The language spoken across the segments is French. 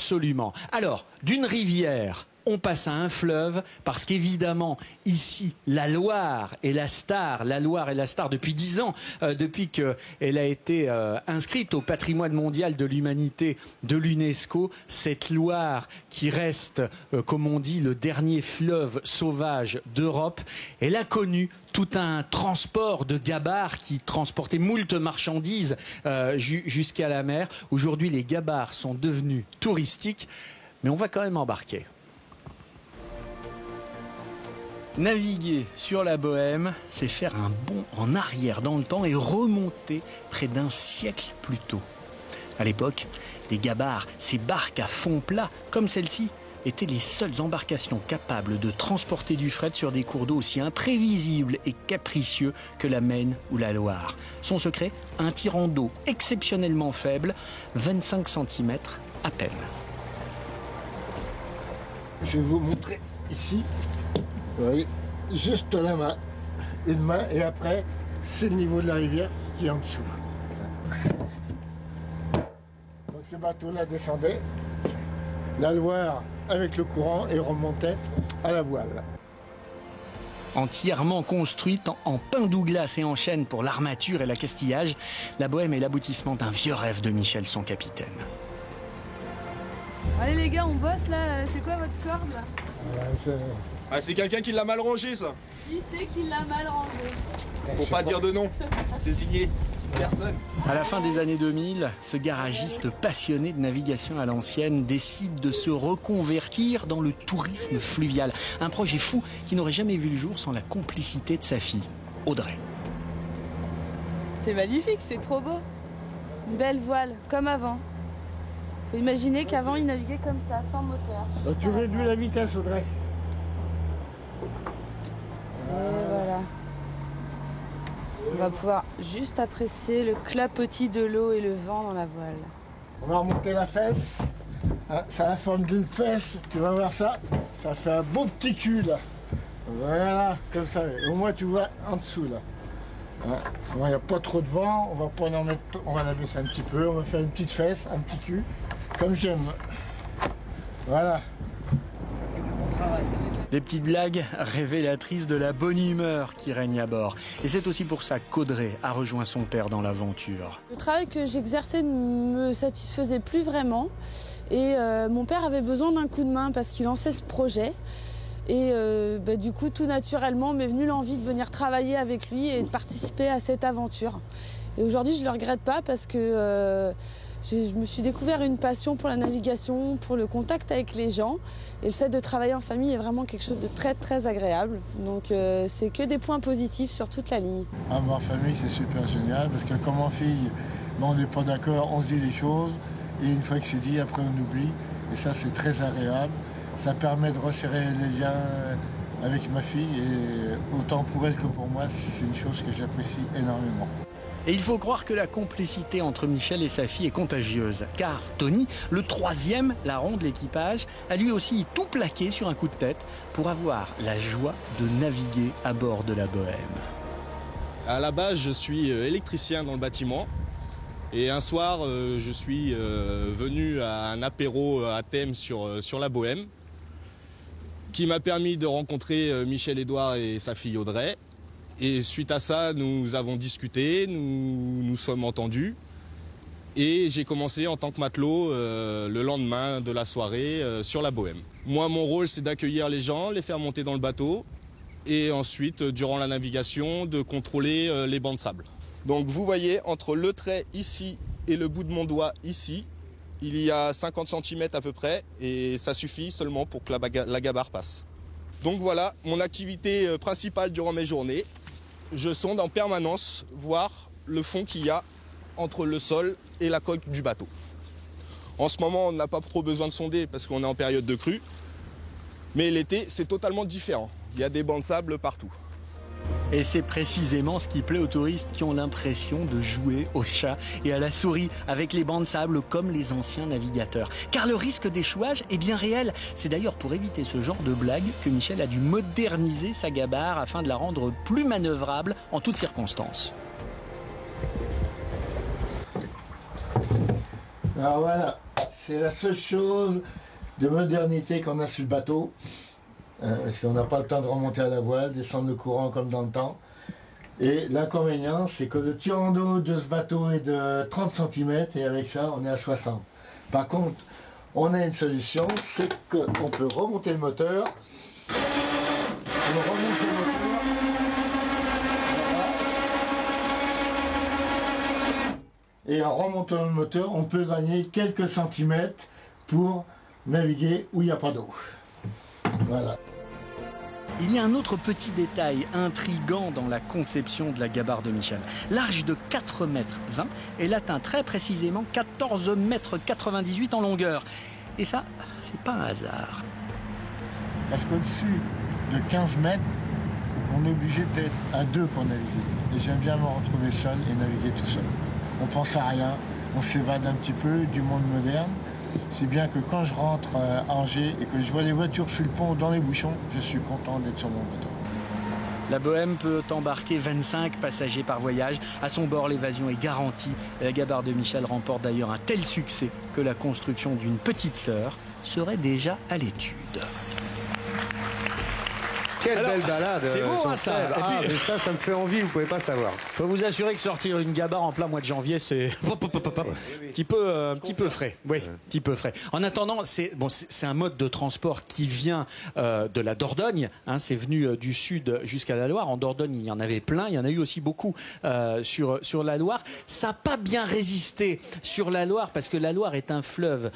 Absolument. Alors, d'une rivière, on passe à un fleuve parce qu'évidemment, ici, la Loire est la star. La Loire est la star depuis 10 ans, depuis qu'elle a été inscrite au patrimoine mondial de l'humanité de l'UNESCO. Cette Loire qui reste, comme on dit, le dernier fleuve sauvage d'Europe. Elle a connu tout un transport de gabarres qui transportait moult marchandises jusqu'à la mer. Aujourd'hui, les gabarres sont devenus touristiques, mais on va quand même embarquer. Naviguer sur la Bohème, c'est faire un bond en arrière dans le temps et remonter près d'un siècle plus tôt. À l'époque, les gabarres, ces barques à fond plat, comme celle-ci, étaient les seules embarcations capables de transporter du fret sur des cours d'eau aussi imprévisibles et capricieux que la Maine ou la Loire. Son secret, un tirant d'eau exceptionnellement faible, 25 cm à peine. Je vais vous montrer ici. Vous voyez, juste la main, une main, et après, c'est le niveau de la rivière qui est en dessous. Donc ce bateau-là descendait, la Loire avec le courant et remontait à la voile. Entièrement construite en pin Douglas et en chêne pour l'armature et l'accastillage, la Bohème est l'aboutissement d'un vieux rêve de Michel, son capitaine. Allez les gars, on bosse là, c'est quoi votre corde là? C'est quelqu'un qui l'a mal rangé ça. Qui c'est qui l'a mal rangé? Pour pas dire de nom. Désigné. Personne. À la fin des années 2000, ce garagiste passionné de navigation à l'ancienne décide de se reconvertir dans le tourisme fluvial. Un projet fou qui n'aurait jamais vu le jour sans la complicité de sa fille, Audrey. C'est magnifique, c'est trop beau. Une belle voile, comme avant. Faut imaginer qu'avant il naviguait comme ça, sans moteur. Tu réduis la vitesse, Audrey. Et voilà. On va pouvoir juste apprécier le clapotis de l'eau et le vent dans la voile. On va remonter la fesse. Ça a la forme d'une fesse. Tu vas voir ça. Ça fait un beau petit cul là. Voilà, comme ça. Au moins tu vois en dessous là. Il n'y a pas trop de vent. On va pas en mettre. On va la baisser un petit peu. On va faire une petite fesse, un petit cul. Comme j'aime. Voilà. Ça fait du bon travail. Des petites blagues révélatrices de la bonne humeur qui règne à bord. Et c'est aussi pour ça qu'Audrey a rejoint son père dans l'aventure. Le travail que j'exerçais ne me satisfaisait plus vraiment. Et mon père avait besoin d'un coup de main parce qu'il lançait ce projet. Et du coup, tout naturellement, m'est venue l'envie de venir travailler avec lui et de participer à cette aventure. Et aujourd'hui, je ne le regrette pas parce que je me suis découvert une passion pour la navigation, pour le contact avec les gens. Et le fait de travailler en famille est vraiment quelque chose de très très agréable. Donc c'est que des points positifs sur toute la ligne. En famille, c'est super génial parce que comme en fille, on n'est pas d'accord, on se dit les choses. Et une fois que c'est dit, après on oublie. Et ça, c'est très agréable. Ça permet de resserrer les liens avec ma fille. Et autant pour elle que pour moi, c'est une chose que j'apprécie énormément. Et il faut croire que la complicité entre Michel et sa fille est contagieuse. Car Tony, le troisième larron de l'équipage, a lui aussi tout plaqué sur un coup de tête pour avoir la joie de naviguer à bord de la Bohème. À la base, je suis électricien dans le bâtiment. Et un soir, je suis venu à un apéro à thème sur la Bohème, qui m'a permis de rencontrer Michel-Édouard et sa fille Audrey. Et suite à ça, nous avons discuté, nous sommes entendus. Et j'ai commencé en tant que matelot le lendemain de la soirée sur la Bohème. Moi, mon rôle, c'est d'accueillir les gens, les faire monter dans le bateau. Et ensuite, durant la navigation, de contrôler les bancs de sable. Donc vous voyez, entre le trait ici et le bout de mon doigt ici, il y a 50 cm à peu près. Et ça suffit seulement pour que la gabarre passe. Donc voilà, mon activité principale durant mes journées. Je sonde en permanence voir le fond qu'il y a entre le sol et la coque du bateau. En ce moment, on n'a pas trop besoin de sonder parce qu'on est en période de crue. Mais l'été, c'est totalement différent. Il y a des bancs de sable partout. Et c'est précisément ce qui plaît aux touristes qui ont l'impression de jouer au chat et à la souris avec les bancs de sable comme les anciens navigateurs. Car le risque d'échouage est bien réel. C'est d'ailleurs pour éviter ce genre de blague que Michel a dû moderniser sa gabarre afin de la rendre plus manœuvrable en toutes circonstances. Alors voilà, c'est la seule chose de modernité qu'on a sur le bateau. Parce qu'on n'a pas le temps de remonter à la voile, descendre le courant comme dans le temps. Et l'inconvénient, c'est que le tirant d'eau de ce bateau est de 30 cm et avec ça, on est à 60. Par contre, on a une solution, c'est qu'on peut remonter le moteur. On remonte le moteur. Voilà. Et en remontant le moteur, on peut gagner quelques centimètres pour naviguer où il n'y a pas d'eau. Voilà. Il y a un autre petit détail intriguant dans la conception de la gabarre de Michel. Large de 4,20 m, elle atteint très précisément 14,98 m en longueur. Et ça, c'est pas un hasard. Parce qu'au-dessus de 15 mètres, on est obligé d'être à deux pour naviguer. Et j'aime bien me retrouver seul et naviguer tout seul. On pense à rien, on s'évade un petit peu du monde moderne. Si bien que quand je rentre à Angers et que je vois les voitures sur le pont dans les bouchons, je suis content d'être sur mon bateau. La Bohème peut embarquer 25 passagers par voyage. À son bord, l'évasion est garantie. La gabarre de Michel remporte d'ailleurs un tel succès que la construction d'une petite sœur serait déjà à l'étude. Quelle belle balade. C'est beau, sur ça. Sèvres. Ah, mais ça me fait envie, vous pouvez pas savoir. Je peux vous assurer que sortir une gabarre en plein mois de janvier, c'est un petit peu frais. Oui, un petit peu frais. En attendant, c'est un mode de transport qui vient de la Dordogne. Hein, c'est venu du sud jusqu'à la Loire. En Dordogne, il y en avait plein. Il y en a eu aussi beaucoup sur la Loire. Ça n'a pas bien résisté sur la Loire parce que la Loire est un fleuve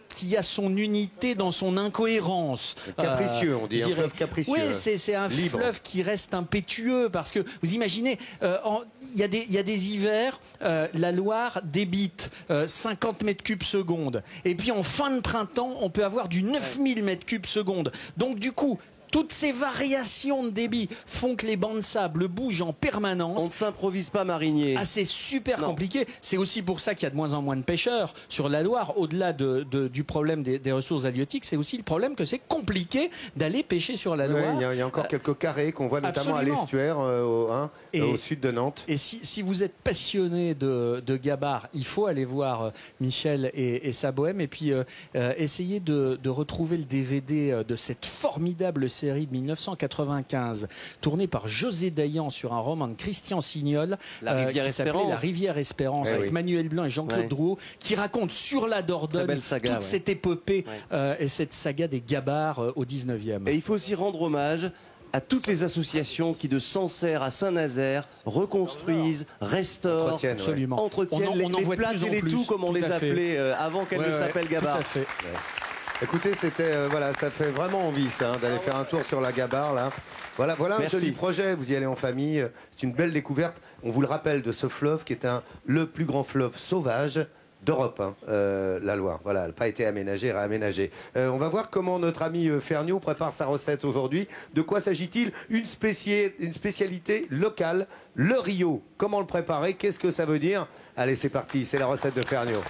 qui a son unité dans son incohérence. Capricieux, on dit, un fleuve capricieux. Oui, c'est un fleuve qui reste impétueux parce que vous imaginez, il y a des hivers, la Loire débite 50 mètres cubes seconde. Et puis en fin de printemps, on peut avoir du 9000 mètres cubes seconde. Donc du coup, toutes ces variations de débit font que les bancs de sable bougent en permanence. On ne s'improvise pas marinier. Ah, c'est super compliqué. C'est aussi pour ça qu'il y a de moins en moins de pêcheurs sur la Loire. Au-delà du problème des ressources halieutiques, c'est aussi le problème que c'est compliqué d'aller pêcher sur la Loire. Il y a encore quelques carrés qu'on voit notamment à l'estuaire, au sud de Nantes. Et si vous êtes passionné de gabarre, il faut aller voir Michel et sa Bohème et puis essayer de retrouver le DVD de cette formidable série de 1995 tournée par José Dayan sur un roman de Christian Signol qui s'appelait La Rivière Espérance avec Manuel Blanc et Jean-Claude Drouot qui raconte sur la Dordogne toute cette épopée et cette saga des gabarres au 19e. Et il faut aussi rendre hommage à toutes les associations qui de Sancerre à Saint-Nazaire reconstruisent, restaurent, entretiennent les plates et les tout comme on les appelait avant qu'elles ne s'appellent gabarres. Écoutez, c'était ça fait vraiment envie ça, d'aller faire un tour sur la gabarre là. Voilà un joli projet, vous y allez en famille, c'est une belle découverte. On vous le rappelle de ce fleuve qui est le plus grand fleuve sauvage d'Europe, la Loire. Voilà, elle n'a pas été aménagée, réaménagée. On va voir comment notre ami Ferniaud prépare sa recette aujourd'hui. De quoi s'agit-il? Une spécialité locale, le Rio. Comment le préparer? Qu'est-ce que ça veut dire? Allez, c'est parti, c'est la recette de Ferniaud.